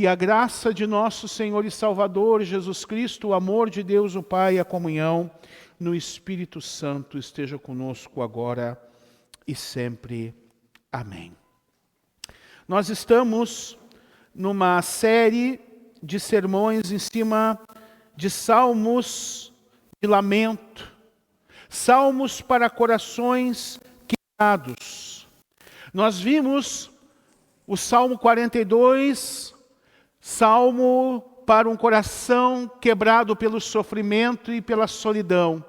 Que a graça de nosso Senhor e Salvador Jesus Cristo, o amor de Deus o Pai, a comunhão no Espírito Santo esteja conosco agora e sempre. Amém. Nós estamos numa série de sermões em cima de salmos de lamento, salmos para corações quebrados. Nós vimos o Salmo 42, salmo para um coração quebrado pelo sofrimento e pela solidão.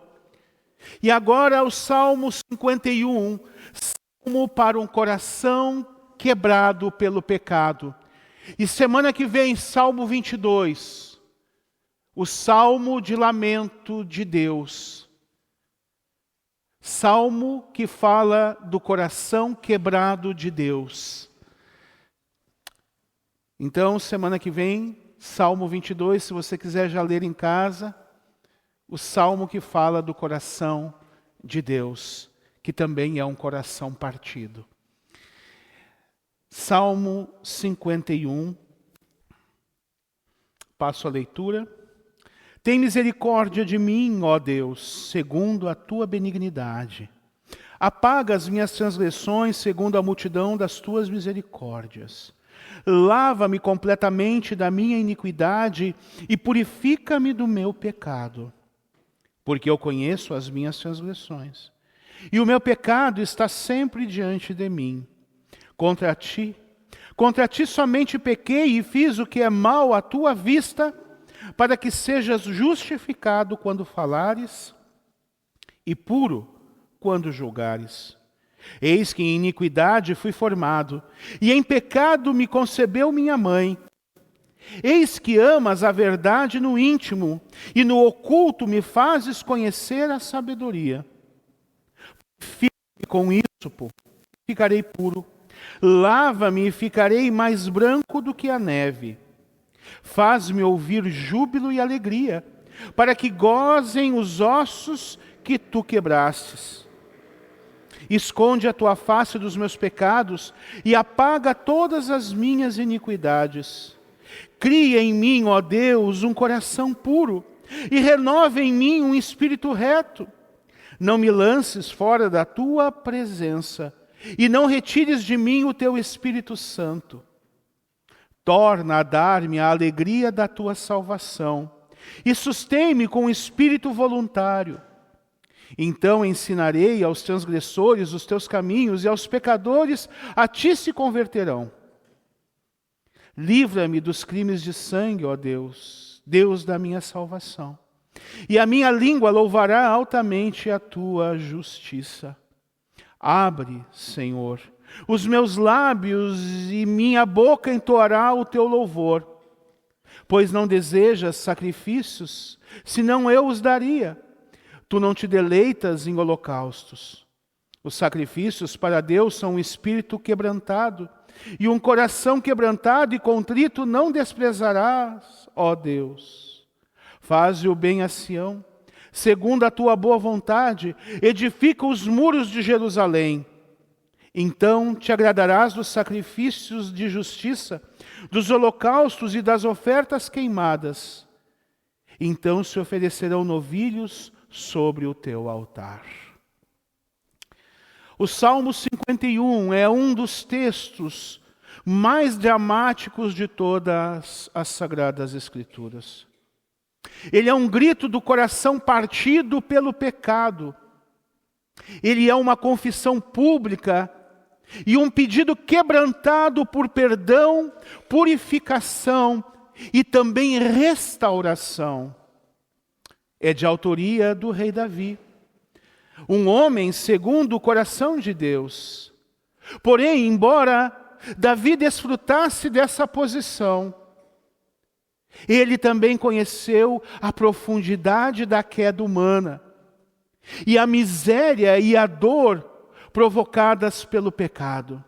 E agora o Salmo 51, salmo para um coração quebrado pelo pecado. E semana que vem, Salmo 22, o salmo de lamento de Deus. Salmo que fala do coração quebrado de Deus. Então, semana que vem, Salmo 22, se você quiser já ler em casa, o salmo que fala do coração de Deus, que também é um coração partido. Salmo 51, passo a leitura. Tem misericórdia de mim, ó Deus, segundo a tua benignidade. Apaga as minhas transgressões segundo a multidão das tuas misericórdias. Lava-me completamente da minha iniquidade e purifica-me do meu pecado. Porque eu conheço as minhas transgressões, e o meu pecado está sempre diante de mim. Contra ti somente pequei e fiz o que é mal à tua vista, para que sejas justificado quando falares e puro quando julgares. Eis que em iniquidade fui formado, e em pecado me concebeu minha mãe. Eis que amas a verdade no íntimo, e no oculto me fazes conhecer a sabedoria. Fique com isso, ficarei puro. Lava-me e ficarei mais branco do que a neve. Faz-me ouvir júbilo e alegria, para que gozem os ossos que tu quebrastes. Esconde a tua face dos meus pecados e apaga todas as minhas iniquidades. Cria em mim, ó Deus, um coração puro e renova em mim um espírito reto. Não me lances fora da tua presença e não retires de mim o teu Espírito Santo. Torna a dar-me a alegria da tua salvação e sustém-me com um espírito voluntário. Então ensinarei aos transgressores os teus caminhos, e aos pecadores a ti se converterão. Livra-me dos crimes de sangue, ó Deus, Deus da minha salvação. E a minha língua louvará altamente a tua justiça. Abre, Senhor, os meus lábios, e minha boca entoará o teu louvor. Pois não desejas sacrifícios, senão eu os daria. Tu não te deleitas em holocaustos. Os sacrifícios para Deus são um espírito quebrantado, e um coração quebrantado e contrito não desprezarás, ó Deus. Faze o bem a Sião, segundo a tua boa vontade, edifica os muros de Jerusalém. Então te agradarás dos sacrifícios de justiça, dos holocaustos e das ofertas queimadas. Então se oferecerão novilhos sobre o teu altar. O Salmo 51 é um dos textos mais dramáticos de todas as Sagradas Escrituras. Ele é um grito do coração partido pelo pecado. Ele é uma confissão pública e um pedido quebrantado por perdão, purificação e também restauração. É de autoria do rei Davi, um homem segundo o coração de Deus. Porém, embora Davi desfrutasse dessa posição, ele também conheceu a profundidade da queda humana e a miséria e a dor provocadas pelo pecado.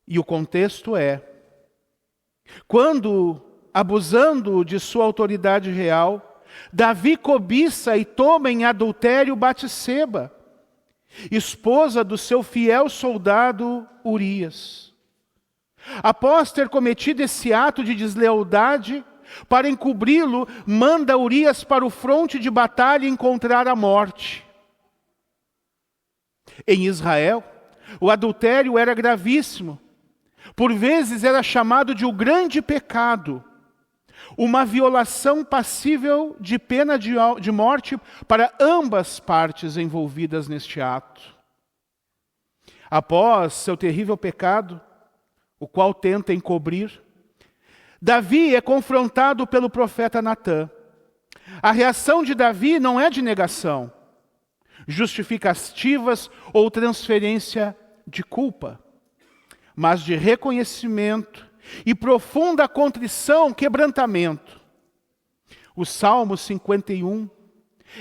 E o contexto é: quando, abusando de sua autoridade real, Davi cobiça e toma em adultério Batseba, esposa do seu fiel soldado Urias. Após ter cometido esse ato de deslealdade, para encobri-lo, manda Urias para o fronte de batalha encontrar a morte. Em Israel, o adultério era gravíssimo. Por vezes era chamado de o grande pecado, uma violação passível de pena de morte para ambas partes envolvidas neste ato. Após seu terrível pecado, o qual tenta encobrir, Davi é confrontado pelo profeta Natã. A reação de Davi não é de negação, justificativas ou transferência de culpa, mas de reconhecimento e profunda contrição, quebrantamento. O Salmo 51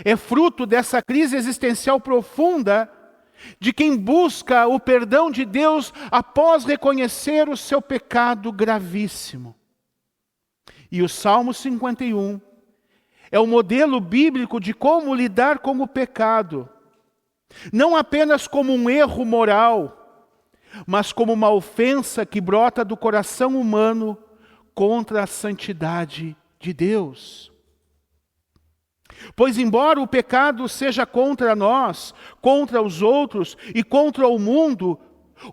é fruto dessa crise existencial profunda de quem busca o perdão de Deus após reconhecer o seu pecado gravíssimo. E o Salmo 51 é o modelo bíblico de como lidar com o pecado, não apenas como um erro moral, mas como uma ofensa que brota do coração humano contra a santidade de Deus. Pois embora o pecado seja contra nós, contra os outros e contra o mundo,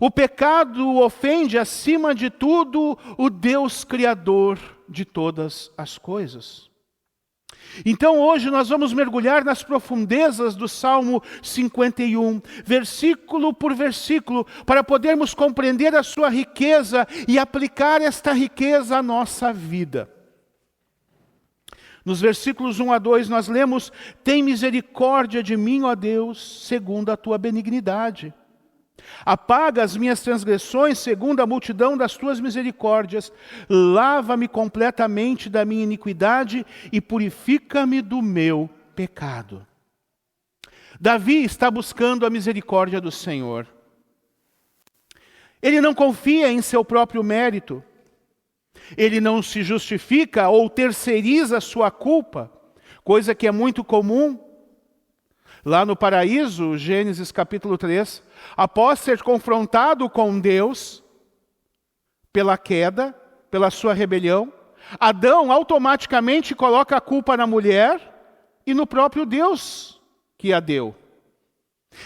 o pecado ofende acima de tudo o Deus Criador de todas as coisas. Então hoje nós vamos mergulhar nas profundezas do Salmo 51, versículo por versículo, para podermos compreender a sua riqueza e aplicar esta riqueza à nossa vida. Nos versículos 1 a 2 nós lemos: tem misericórdia de mim, ó Deus, segundo a tua benignidade. Apaga as minhas transgressões segundo a multidão das tuas misericórdias. Lava-me completamente da minha iniquidade e purifica-me do meu pecado. Davi está buscando a misericórdia do Senhor. Ele não confia em seu próprio mérito. Ele não se justifica ou terceiriza a sua culpa, coisa que é muito comum. Lá no paraíso, Gênesis capítulo 3, após ser confrontado com Deus pela queda, pela sua rebelião, Adão automaticamente coloca a culpa na mulher e no próprio Deus que a deu.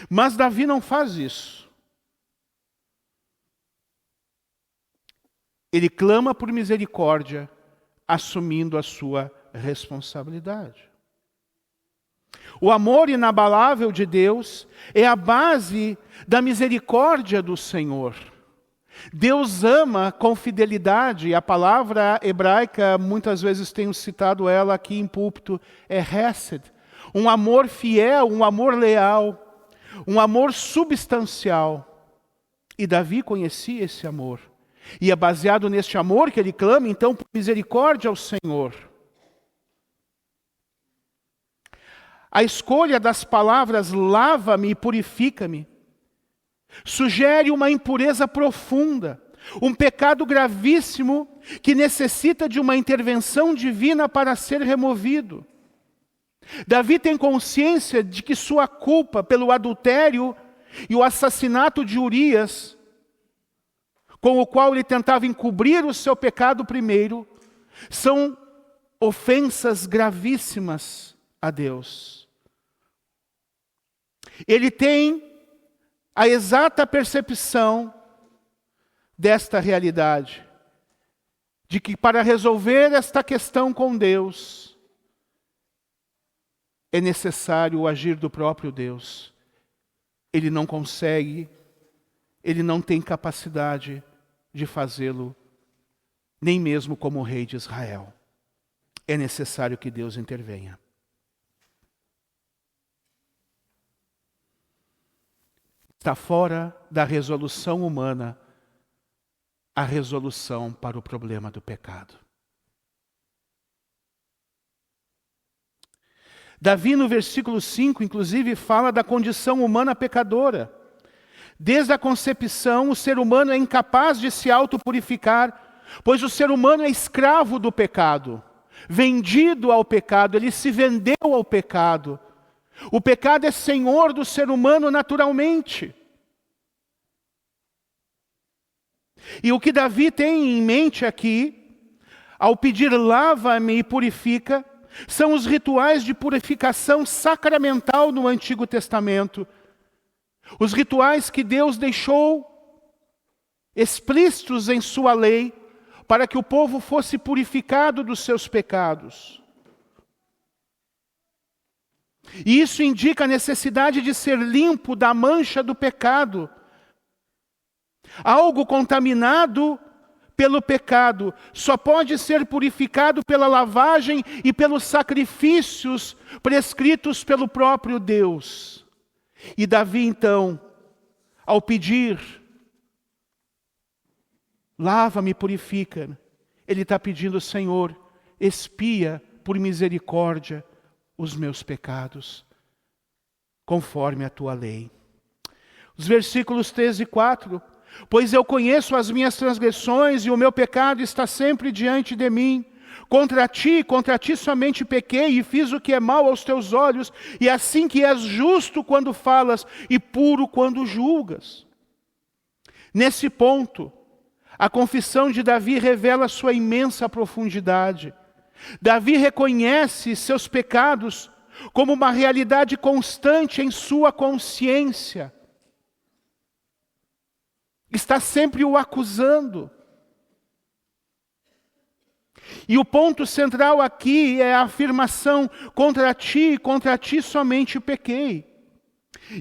Mas Davi não faz isso. Ele clama por misericórdia, assumindo a sua responsabilidade. O amor inabalável de Deus é a base da misericórdia do Senhor. Deus ama com fidelidade. A palavra hebraica, muitas vezes tenho citado ela aqui em púlpito, é hesed. Um amor fiel, um amor leal, um amor substancial. E Davi conhecia esse amor. E é baseado neste amor que ele clama, então, por misericórdia ao Senhor. A escolha das palavras lava-me e purifica-me sugere uma impureza profunda, um pecado gravíssimo que necessita de uma intervenção divina para ser removido. Davi tem consciência de que sua culpa pelo adultério e o assassinato de Urias, com o qual ele tentava encobrir o seu pecado primeiro, são ofensas gravíssimas a Deus. Ele tem a exata percepção desta realidade, de que para resolver esta questão com Deus, é necessário o agir do próprio Deus. Ele não consegue, ele não tem capacidade de fazê-lo, nem mesmo como rei de Israel. É necessário que Deus intervenha. Está fora da resolução humana a resolução para o problema do pecado. Davi, no versículo 5, inclusive, fala da condição humana pecadora. Desde a concepção, o ser humano é incapaz de se autopurificar, pois o ser humano é escravo do pecado, vendido ao pecado, ele se vendeu ao pecado. O pecado é senhor do ser humano naturalmente. E o que Davi tem em mente aqui, ao pedir lava-me e purifica, são os rituais de purificação sacramental no Antigo Testamento. Os rituais que Deus deixou explícitos em sua lei, para que o povo fosse purificado dos seus pecados. E isso indica a necessidade de ser limpo da mancha do pecado. Algo contaminado pelo pecado só pode ser purificado pela lavagem e pelos sacrifícios prescritos pelo próprio Deus. E Davi, então, ao pedir, lava-me, purifica, ele está pedindo, Senhor, expia por misericórdia os meus pecados, conforme a tua lei. Os versículos 3 e 4. Pois eu conheço as minhas transgressões e o meu pecado está sempre diante de mim. Contra ti somente pequei e fiz o que é mal aos teus olhos, e assim que és justo quando falas e puro quando julgas. Nesse ponto, a confissão de Davi revela sua imensa profundidade. Davi reconhece seus pecados como uma realidade constante em sua consciência. Está sempre o acusando. E o ponto central aqui é a afirmação: contra ti somente pequei.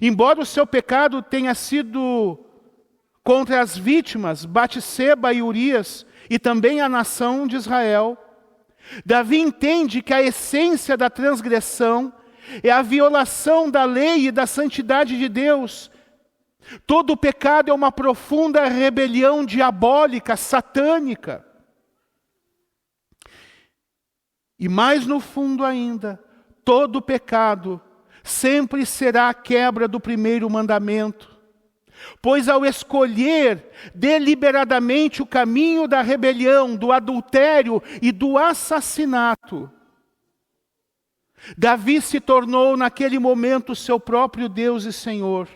Embora o seu pecado tenha sido contra as vítimas, Batseba e Urias, e também a nação de Israel, Davi entende que a essência da transgressão é a violação da lei e da santidade de Deus. Todo pecado é uma profunda rebelião diabólica, satânica. E mais no fundo ainda, todo pecado sempre será a quebra do primeiro mandamento. Pois ao escolher deliberadamente o caminho da rebelião, do adultério e do assassinato, Davi se tornou naquele momento seu próprio Deus e Senhor,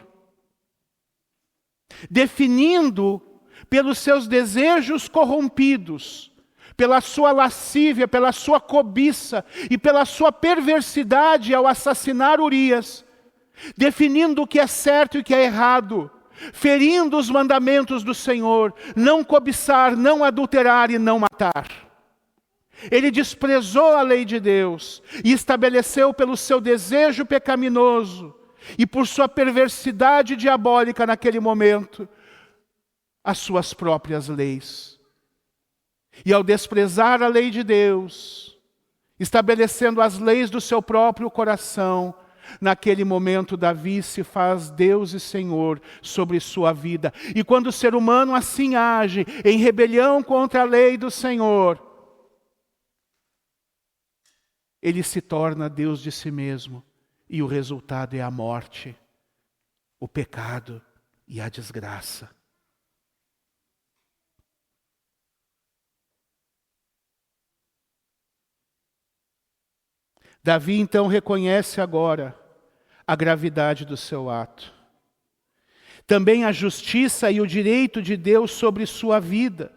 definindo pelos seus desejos corrompidos, pela sua lascívia, pela sua cobiça e pela sua perversidade ao assassinar Urias, definindo o que é certo e o que é errado, ferindo os mandamentos do Senhor: não cobiçar, não adulterar e não matar. Ele desprezou a lei de Deus e estabeleceu pelo seu desejo pecaminoso e por sua perversidade diabólica naquele momento as suas próprias leis. E ao desprezar a lei de Deus, estabelecendo as leis do seu próprio coração, naquele momento Davi se faz Deus e Senhor sobre sua vida. E quando o ser humano assim age, em rebelião contra a lei do Senhor, ele se torna Deus de si mesmo. E o resultado é a morte, o pecado e a desgraça. Davi então reconhece agora a gravidade do seu ato. Também a justiça e o direito de Deus sobre sua vida.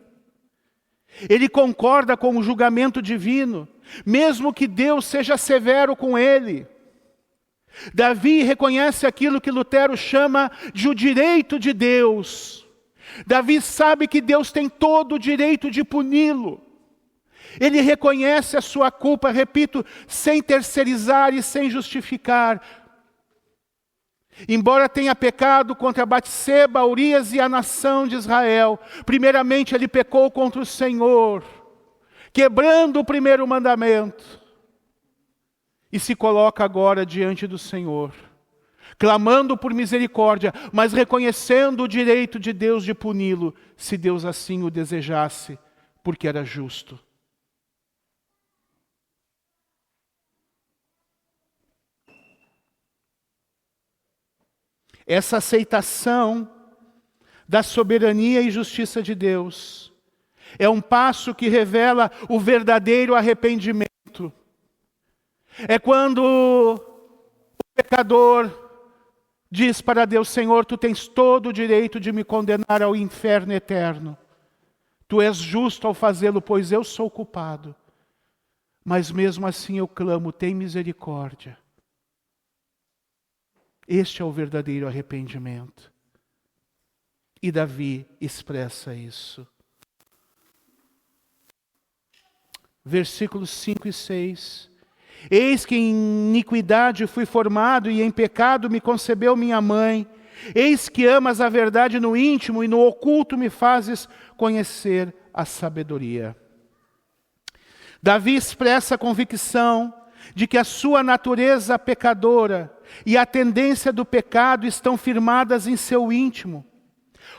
Ele concorda com o julgamento divino, mesmo que Deus seja severo com ele. Davi reconhece aquilo que Lutero chama de o direito de Deus. Davi sabe que Deus tem todo o direito de puni-lo. Ele reconhece a sua culpa, repito, sem terceirizar e sem justificar. Embora tenha pecado contra Batseba, Urias e a nação de Israel, primeiramente ele pecou contra o Senhor, quebrando o primeiro mandamento. E se coloca agora diante do Senhor, clamando por misericórdia, mas reconhecendo o direito de Deus de puni-lo, se Deus assim o desejasse, porque era justo. Essa aceitação da soberania e justiça de Deus é um passo que revela o verdadeiro arrependimento. É quando o pecador diz para Deus: Senhor, tu tens todo o direito de me condenar ao inferno eterno, Tu és justo ao fazê-lo, pois eu sou culpado. Mas mesmo assim eu clamo, tem misericórdia. Este é o verdadeiro arrependimento. E Davi expressa isso. Versículos 5 e 6. Eis que em iniquidade fui formado e em pecado me concebeu minha mãe. Eis que amas a verdade no íntimo e no oculto me fazes conhecer a sabedoria. Davi expressa a convicção de que a sua natureza pecadora e a tendência do pecado estão firmadas em seu íntimo.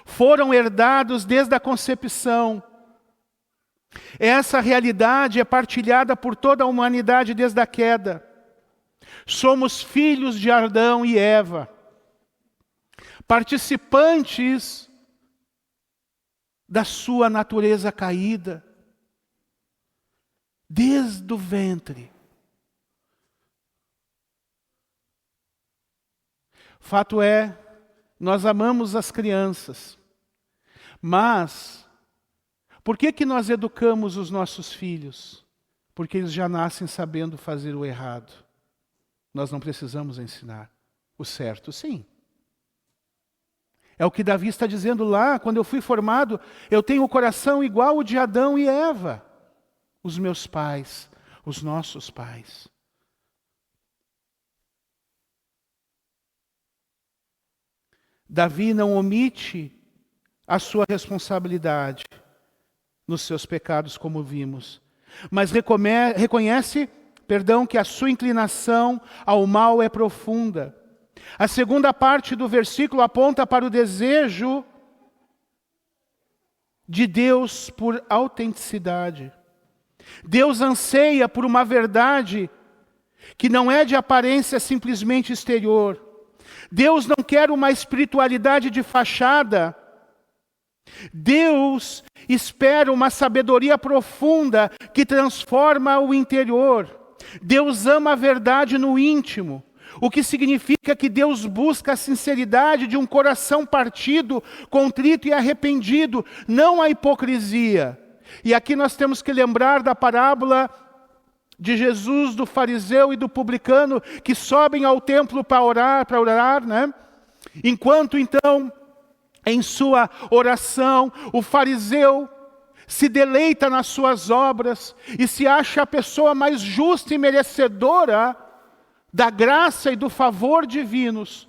Foram herdados desde a concepção. Essa realidade é partilhada por toda a humanidade desde a queda. Somos filhos de Adão e Eva, participantes da sua natureza caída, desde o ventre. Fato é, nós amamos as crianças, mas por que nós educamos os nossos filhos? Porque eles já nascem sabendo fazer o errado. Nós não precisamos ensinar o certo, sim. É o que Davi está dizendo lá, quando eu fui formado, eu tenho o coração igual o de Adão e Eva, os meus pais, os nossos pais. Davi não omite a sua responsabilidade nos seus pecados, como vimos, mas reconhece, que a sua inclinação ao mal é profunda. A segunda parte do versículo aponta para o desejo de Deus por autenticidade. Deus anseia por uma verdade que não é de aparência simplesmente exterior. Deus não quer uma espiritualidade de fachada. Deus espera uma sabedoria profunda que transforma o interior. Deus ama a verdade no íntimo, o que significa que Deus busca a sinceridade de um coração partido, contrito e arrependido, não a hipocrisia. E aqui nós temos que lembrar da parábola de Jesus, do fariseu e do publicano, que sobem ao templo para orar, né? Enquanto então, em sua oração, o fariseu se deleita nas suas obras e se acha a pessoa mais justa e merecedora da graça e do favor divinos.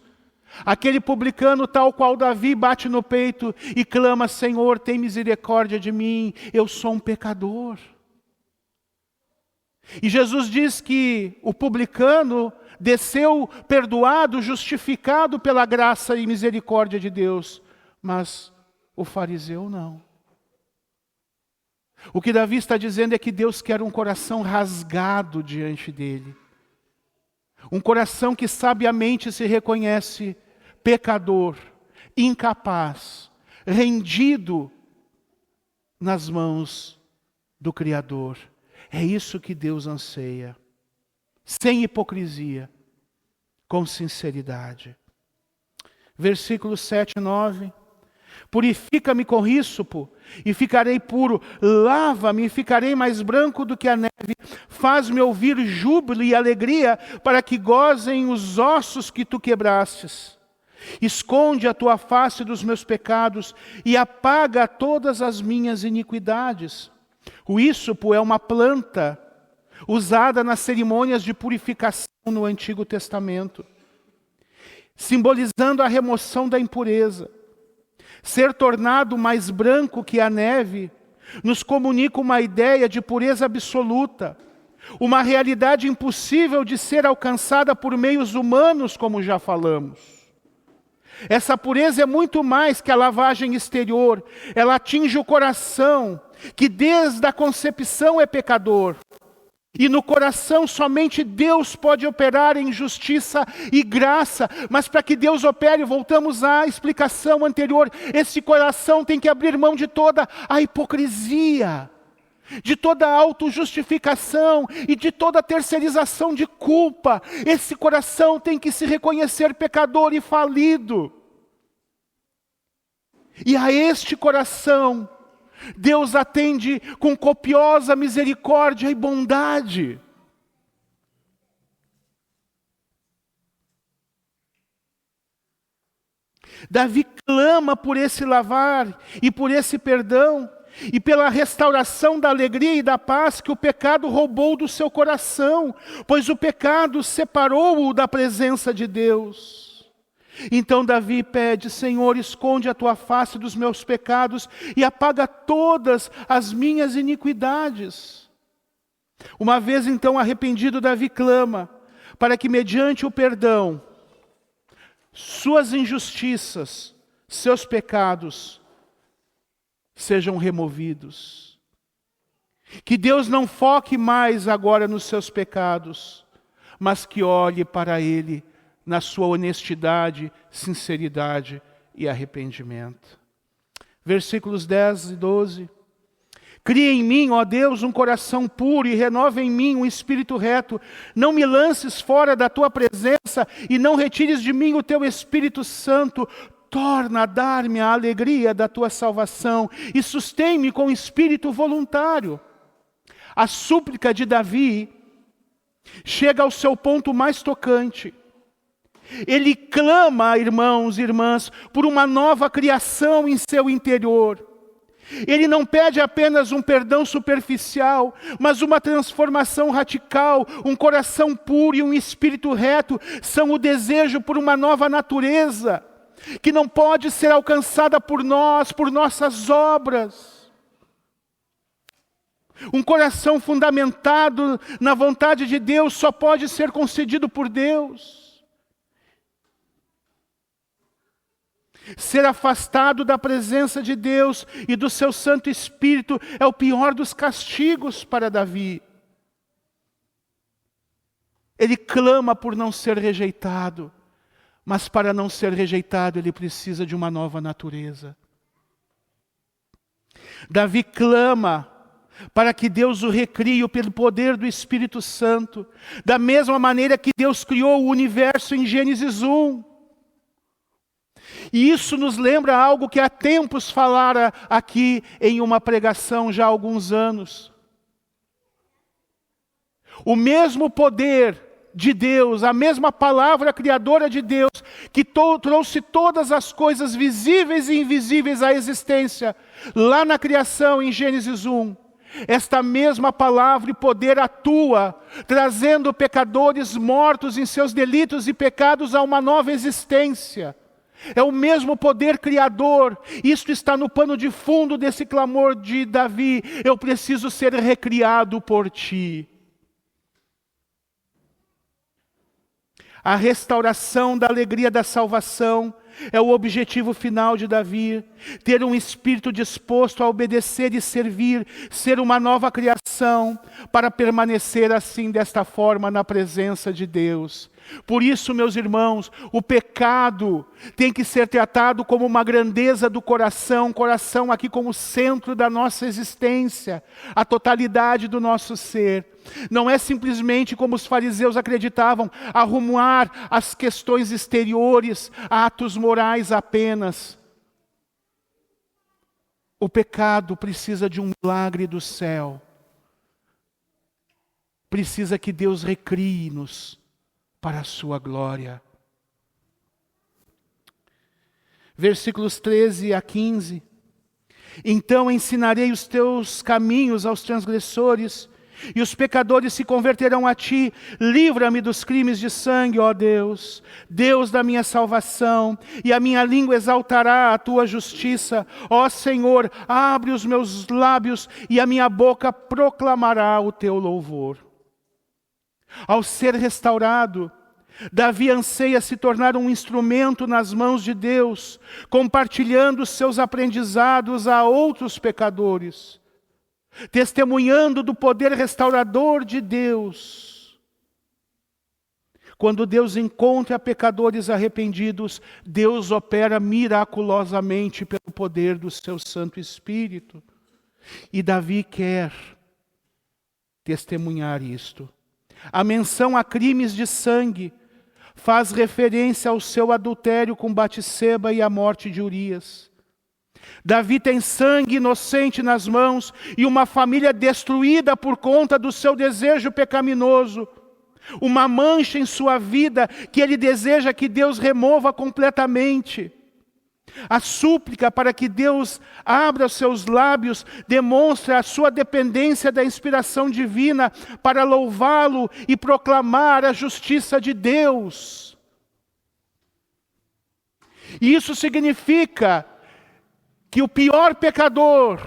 Aquele publicano, tal qual Davi, bate no peito e clama: Senhor, tem misericórdia de mim, eu sou um pecador. E Jesus diz que o publicano desceu perdoado, justificado pela graça e misericórdia de Deus, mas o fariseu não. O que Davi está dizendo é que Deus quer um coração rasgado diante dele. Um coração que sabiamente se reconhece pecador, incapaz, rendido nas mãos do Criador. É isso que Deus anseia. Sem hipocrisia, com sinceridade. Versículos 7 e 9. Purifica-me com hisopo e ficarei puro. Lava-me e ficarei mais branco do que a neve. Faz-me ouvir júbilo e alegria, para que gozem os ossos que tu quebrastes. Esconde a tua face dos meus pecados e apaga todas as minhas iniquidades. O hisopo é uma planta usada nas cerimônias de purificação no Antigo Testamento, simbolizando a remoção da impureza. Ser tornado mais branco que a neve nos comunica uma ideia de pureza absoluta, uma realidade impossível de ser alcançada por meios humanos, como já falamos. Essa pureza é muito mais que a lavagem exterior, ela atinge o coração, que desde a concepção é pecador. E no coração somente Deus pode operar em justiça e graça. Mas para que Deus opere, voltamos à explicação anterior, esse coração tem que abrir mão de toda a hipocrisia, de toda a autojustificação e de toda a terceirização de culpa. Esse coração tem que se reconhecer pecador e falido. E a este coração Deus atende com copiosa misericórdia e bondade. Davi clama por esse lavar e por esse perdão e pela restauração da alegria e da paz que o pecado roubou do seu coração, pois o pecado separou-o da presença de Deus. Então Davi pede: Senhor, esconde a tua face dos meus pecados e apaga todas as minhas iniquidades. Uma vez então arrependido, Davi clama para que mediante o perdão, suas injustiças, seus pecados sejam removidos. Que Deus não foque mais agora nos seus pecados, mas que olhe para Ele na sua honestidade, sinceridade e arrependimento. Versículos 10 e 12. Cria em mim, ó Deus, um coração puro e renova em mim um espírito reto. Não me lances fora da tua presença e não retires de mim o teu Espírito Santo. Torna a dar-me a alegria da tua salvação e sustém-me com espírito voluntário. A súplica de Davi chega ao seu ponto mais tocante. Ele clama, irmãos e irmãs, por uma nova criação em seu interior. Ele não pede apenas um perdão superficial, mas uma transformação radical. Um coração puro e um espírito reto são o desejo por uma nova natureza, que não pode ser alcançada por nós, por nossas obras. Um coração fundamentado na vontade de Deus só pode ser concedido por Deus. Ser afastado da presença de Deus e do seu Santo Espírito é o pior dos castigos para Davi. Ele clama por não ser rejeitado, mas para não ser rejeitado ele precisa de uma nova natureza. Davi clama para que Deus o recrie pelo poder do Espírito Santo, da mesma maneira que Deus criou o universo em Gênesis 1. E isso nos lembra algo que há tempos falara aqui em uma pregação já há alguns anos. O mesmo poder de Deus, a mesma palavra criadora de Deus, que trouxe todas as coisas visíveis e invisíveis à existência, lá na criação em Gênesis 1. Esta mesma palavra e poder atua, trazendo pecadores mortos em seus delitos e pecados a uma nova existência. É o mesmo poder criador. Isto está no pano de fundo desse clamor de Davi: eu preciso ser recriado por ti. A restauração da alegria da salvação é o objetivo final de Davi. Ter um espírito disposto a obedecer e servir, ser uma nova criação, para permanecer assim, desta forma, na presença de Deus. Por isso, meus irmãos, o pecado tem que ser tratado como uma grandeza do coração aqui como centro da nossa existência, a totalidade do nosso ser. Não é simplesmente, como os fariseus acreditavam, arrumar as questões exteriores, atos morais apenas. O pecado precisa de um milagre do céu. Precisa que Deus recrie-nos para a sua glória. Versículos 13 a 15. Então ensinarei os teus caminhos aos transgressores, e os pecadores se converterão a ti. Livra-me dos crimes de sangue, ó Deus, Deus da minha salvação, e a minha língua exaltará a tua justiça. Ó Senhor, abre os meus lábios, e a minha boca proclamará o teu louvor. Ao ser restaurado, Davi anseia se tornar um instrumento nas mãos de Deus, compartilhando os seus aprendizados a outros pecadores, testemunhando do poder restaurador de Deus. Quando Deus encontra pecadores arrependidos, Deus opera miraculosamente pelo poder do seu Santo Espírito. E Davi quer testemunhar isto. A menção a crimes de sangue faz referência ao seu adultério com Batseba e à morte de Urias. Davi tem sangue inocente nas mãos e uma família destruída por conta do seu desejo pecaminoso. Uma mancha em sua vida que ele deseja que Deus remova completamente. A súplica para que Deus abra os seus lábios demonstra a sua dependência da inspiração divina para louvá-lo e proclamar a justiça de Deus. E isso significa que o pior pecador,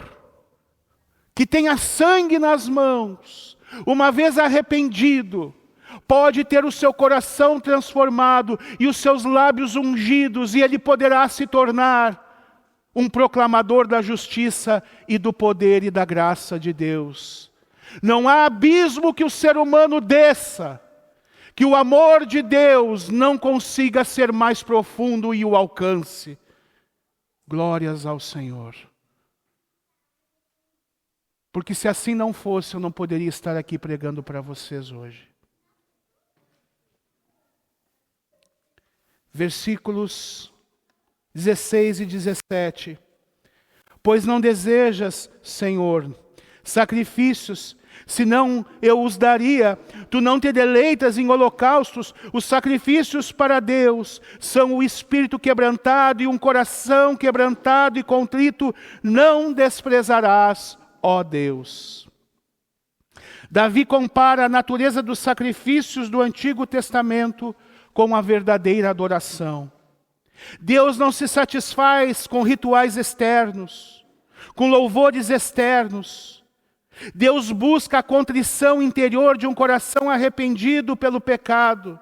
que tenha sangue nas mãos, uma vez arrependido, pode ter o seu coração transformado e os seus lábios ungidos, e ele poderá se tornar um proclamador da justiça e do poder e da graça de Deus. Não há abismo que o ser humano desça, que o amor de Deus não consiga ser mais profundo e o alcance. Glórias ao Senhor. Porque se assim não fosse, eu não poderia estar aqui pregando para vocês hoje. Versículos 16 e 17. Pois não desejas, Senhor, sacrifícios, senão eu os daria. Tu não te deleitas em holocaustos. Os sacrifícios para Deus são o espírito quebrantado e um coração quebrantado e contrito não desprezarás, ó Deus. Davi compara a natureza dos sacrifícios do Antigo Testamento com a verdadeira adoração. Deus não se satisfaz com rituais externos, com louvores externos. Deus busca a contrição interior de um coração arrependido pelo pecado,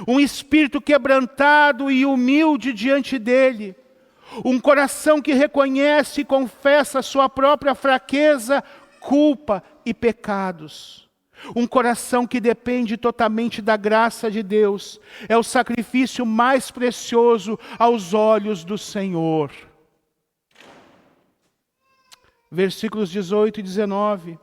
um espírito quebrantado e humilde diante dele, um coração que reconhece e confessa sua própria fraqueza, culpa e pecados. Um coração que depende totalmente da graça de Deus é o sacrifício mais precioso aos olhos do Senhor. Versículos 18 e 19.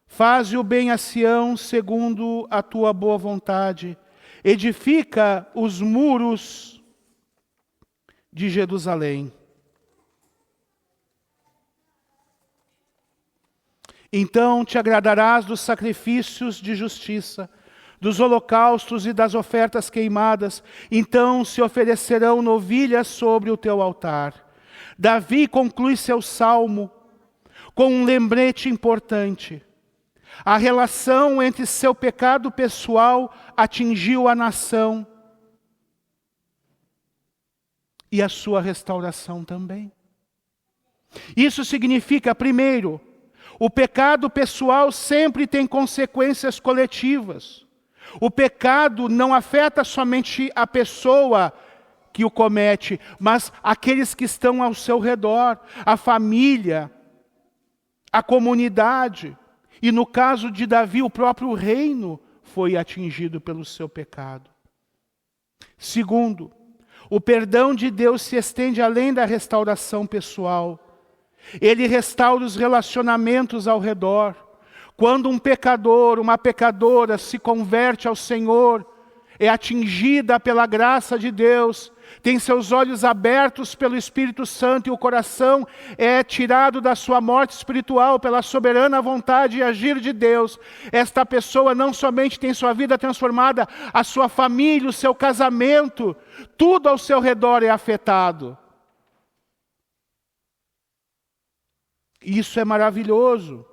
Faze o bem a Sião segundo a tua boa vontade. Edifica os muros de Jerusalém. Então te agradarás dos sacrifícios de justiça, dos holocaustos e das ofertas queimadas. Então se oferecerão novilhas sobre o teu altar. Davi conclui seu salmo com um lembrete importante. A relação entre seu pecado pessoal atingiu a nação e a sua restauração também. Isso significa, primeiro, o pecado pessoal sempre tem consequências coletivas. O pecado não afeta somente a pessoa que o comete, mas aqueles que estão ao seu redor, a família, a comunidade. E no caso de Davi, o próprio reino foi atingido pelo seu pecado. Segundo, o perdão de Deus se estende além da restauração pessoal. Ele restaura os relacionamentos ao redor. Quando um pecador, uma pecadora se converte ao Senhor, é atingida pela graça de Deus, tem seus olhos abertos pelo Espírito Santo e o coração é tirado da sua morte espiritual pela soberana vontade e agir de Deus. Esta pessoa não somente tem sua vida transformada, a sua família, o seu casamento, tudo ao seu redor é afetado. Isso é maravilhoso.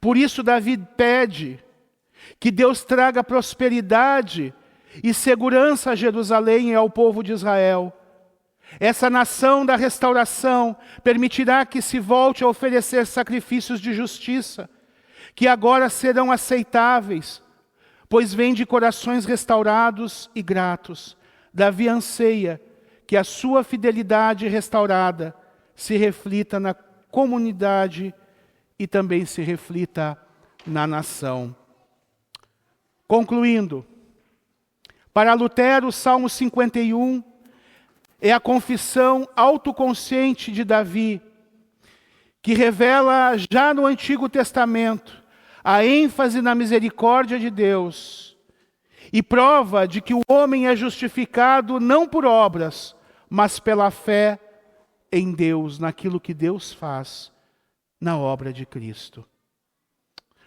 Por isso Davi pede que Deus traga prosperidade e segurança a Jerusalém e ao povo de Israel. Essa nação da restauração permitirá que se volte a oferecer sacrifícios de justiça, que agora serão aceitáveis, pois vêm de corações restaurados e gratos. Davi anseia que a sua fidelidade restaurada se reflita na comunidade e também se reflita na nação. Concluindo, para Lutero, o Salmo 51 é a confissão autoconsciente de Davi, que revela já no Antigo Testamento a ênfase na misericórdia de Deus e prova de que o homem é justificado não por obras, mas pela fé em Deus, naquilo que Deus faz na obra de Cristo.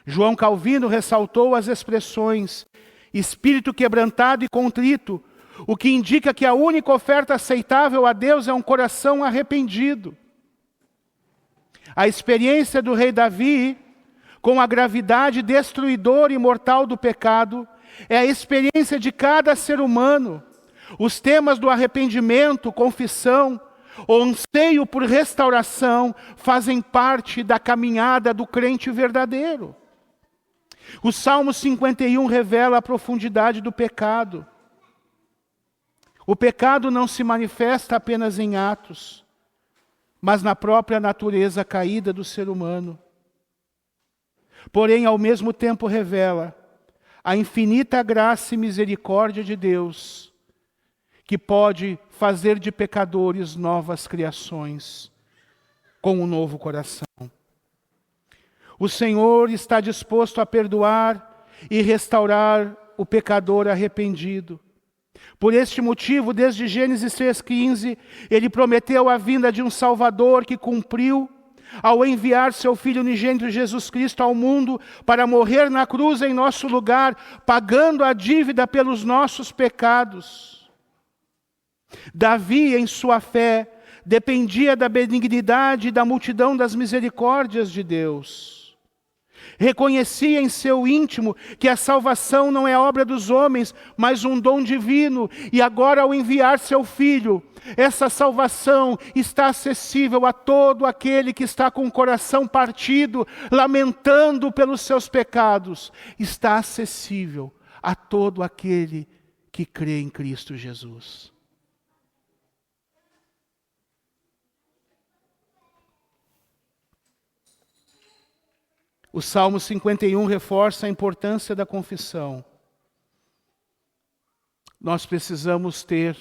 João Calvino ressaltou as expressões espírito quebrantado e contrito, o que indica que a única oferta aceitável a Deus é um coração arrependido. A experiência do rei Davi, com a gravidade destruidora e mortal do pecado, é a experiência de cada ser humano. Os temas do arrependimento, confissão, o anseio por restauração fazem parte da caminhada do crente verdadeiro. O Salmo 51 revela a profundidade do pecado. O pecado não se manifesta apenas em atos, mas na própria natureza caída do ser humano. Porém, ao mesmo tempo revela a infinita graça e misericórdia de Deus, que pode fazer de pecadores novas criações, com um novo coração. O Senhor está disposto a perdoar e restaurar o pecador arrependido. Por este motivo, desde Gênesis 3,15, Ele prometeu a vinda de um Salvador que cumpriu ao enviar seu Filho unigênito Jesus Cristo ao mundo para morrer na cruz em nosso lugar, pagando a dívida pelos nossos pecados. Davi, em sua fé, dependia da benignidade e da multidão das misericórdias de Deus. Reconhecia em seu íntimo que a salvação não é obra dos homens, mas um dom divino. E agora, ao enviar seu Filho, essa salvação está acessível a todo aquele que está com o coração partido, lamentando pelos seus pecados. Está acessível a todo aquele que crê em Cristo Jesus. O Salmo 51 reforça a importância da confissão. Nós precisamos ter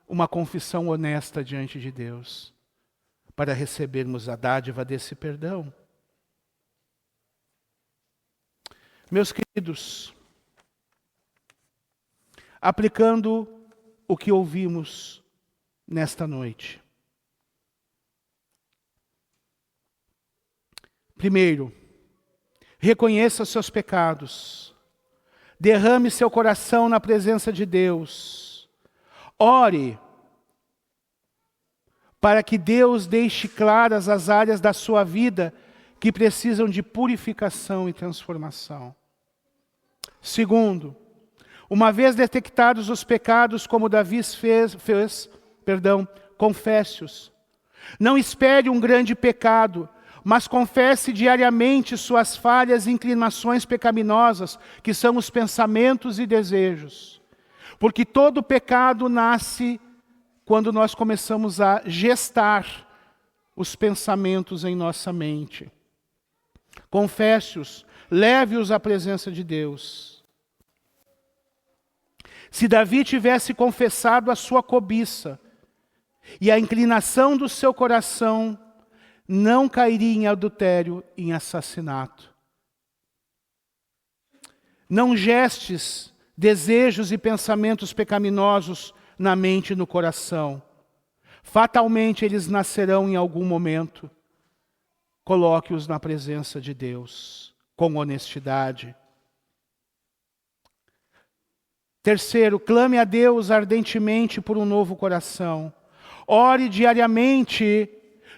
uma confissão honesta diante de Deus para recebermos a dádiva desse perdão. Meus queridos, aplicando o que ouvimos nesta noite. Primeiro, reconheça os seus pecados. Derrame seu coração na presença de Deus. Ore para que Deus deixe claras as áreas da sua vida que precisam de purificação e transformação. Segundo, uma vez detectados os pecados como Davi fez, confesse-os. Não espere um grande pecado, mas confesse diariamente suas falhas e inclinações pecaminosas, que são os pensamentos e desejos. Porque todo pecado nasce quando nós começamos a gestar os pensamentos em nossa mente. Confesse-os, leve-os à presença de Deus. Se Davi tivesse confessado a sua cobiça e a inclinação do seu coração, não cairia em adultério e em assassinato. Não gestes desejos e pensamentos pecaminosos na mente e no coração. Fatalmente eles nascerão em algum momento. Coloque-os na presença de Deus, com honestidade. Terceiro, clame a Deus ardentemente por um novo coração. Ore diariamente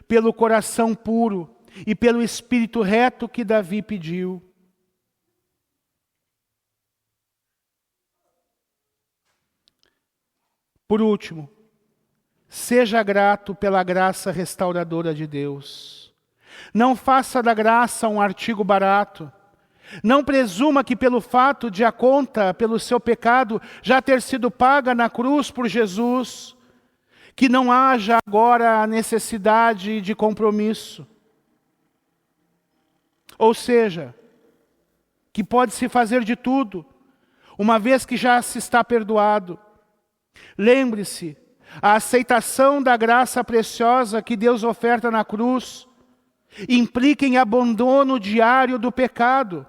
pelo coração puro e pelo espírito reto que Davi pediu. Por último, seja grato pela graça restauradora de Deus. Não faça da graça um artigo barato. Não presuma que pelo fato de a conta pelo seu pecado já ter sido paga na cruz por Jesus, que não haja agora a necessidade de compromisso. Ou seja, que pode-se fazer de tudo, uma vez que já se está perdoado. Lembre-se, a aceitação da graça preciosa que Deus oferta na cruz implica em abandono diário do pecado.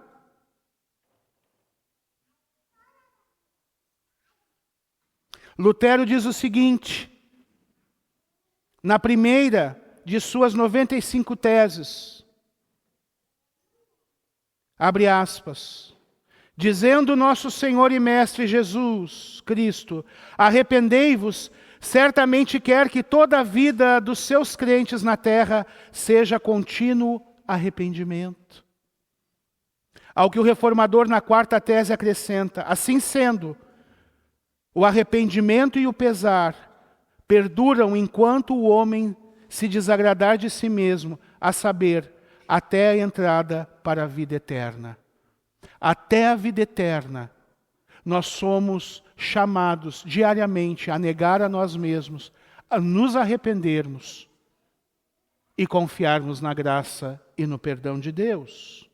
Lutero diz o seguinte, na primeira de suas 95 teses, abre aspas, dizendo nosso Senhor e Mestre Jesus Cristo, arrependei-vos, certamente quer que toda a vida dos seus crentes na terra seja contínuo arrependimento. Ao que o reformador na quarta tese acrescenta, assim sendo, o arrependimento e o pesar perduram enquanto o homem se desagradar de si mesmo, a saber, até a entrada para a vida eterna. Até a vida eterna, nós somos chamados diariamente a negar a nós mesmos, a nos arrependermos e confiarmos na graça e no perdão de Deus.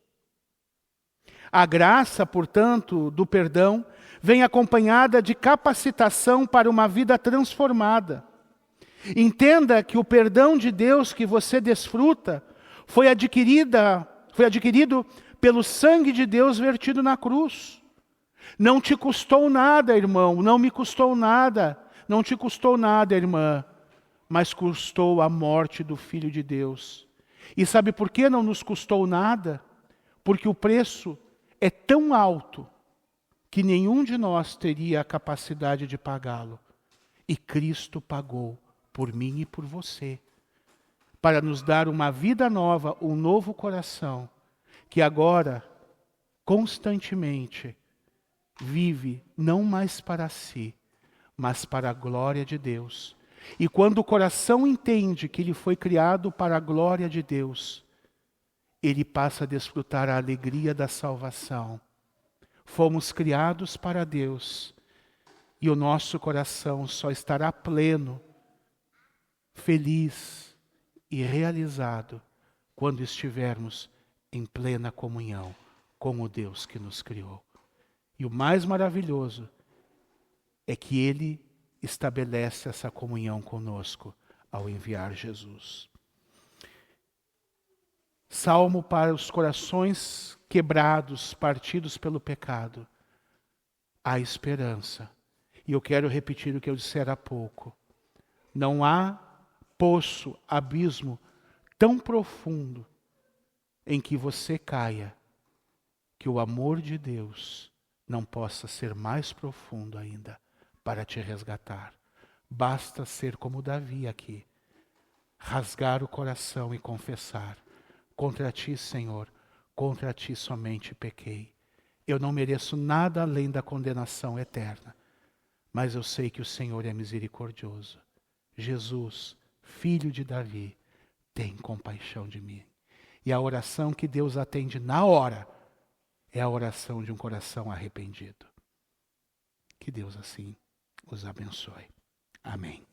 A graça, portanto, do perdão vem acompanhada de capacitação para uma vida transformada. Entenda que o perdão de Deus que você desfruta foi adquirido pelo sangue de Deus vertido na cruz. Não te custou nada, irmão, não me custou nada, não te custou nada, irmã, mas custou a morte do Filho de Deus. E sabe por que não nos custou nada? Porque o preço é tão alto que nenhum de nós teria a capacidade de pagá-lo. E Cristo pagou por mim e por você, para nos dar uma vida nova, um novo coração, que agora, constantemente, vive não mais para si, mas para a glória de Deus. E quando o coração entende que ele foi criado para a glória de Deus, ele passa a desfrutar a alegria da salvação. Fomos criados para Deus, e o nosso coração só estará pleno, feliz e realizado quando estivermos em plena comunhão com o Deus que nos criou. E o mais maravilhoso é que Ele estabelece essa comunhão conosco ao enviar Jesus. Salmo para os corações quebrados, partidos pelo pecado. Há esperança. E eu quero repetir o que eu dissera há pouco. Não há poço, abismo tão profundo em que você caia, que o amor de Deus não possa ser mais profundo ainda para te resgatar. Basta ser como Davi aqui, rasgar o coração e confessar: contra ti, Senhor, contra ti somente pequei. Eu não mereço nada além da condenação eterna, mas eu sei que o Senhor é misericordioso. Jesus, Filho de Davi, tem compaixão de mim. E a oração que Deus atende na hora é a oração de um coração arrependido. Que Deus assim os abençoe. Amém.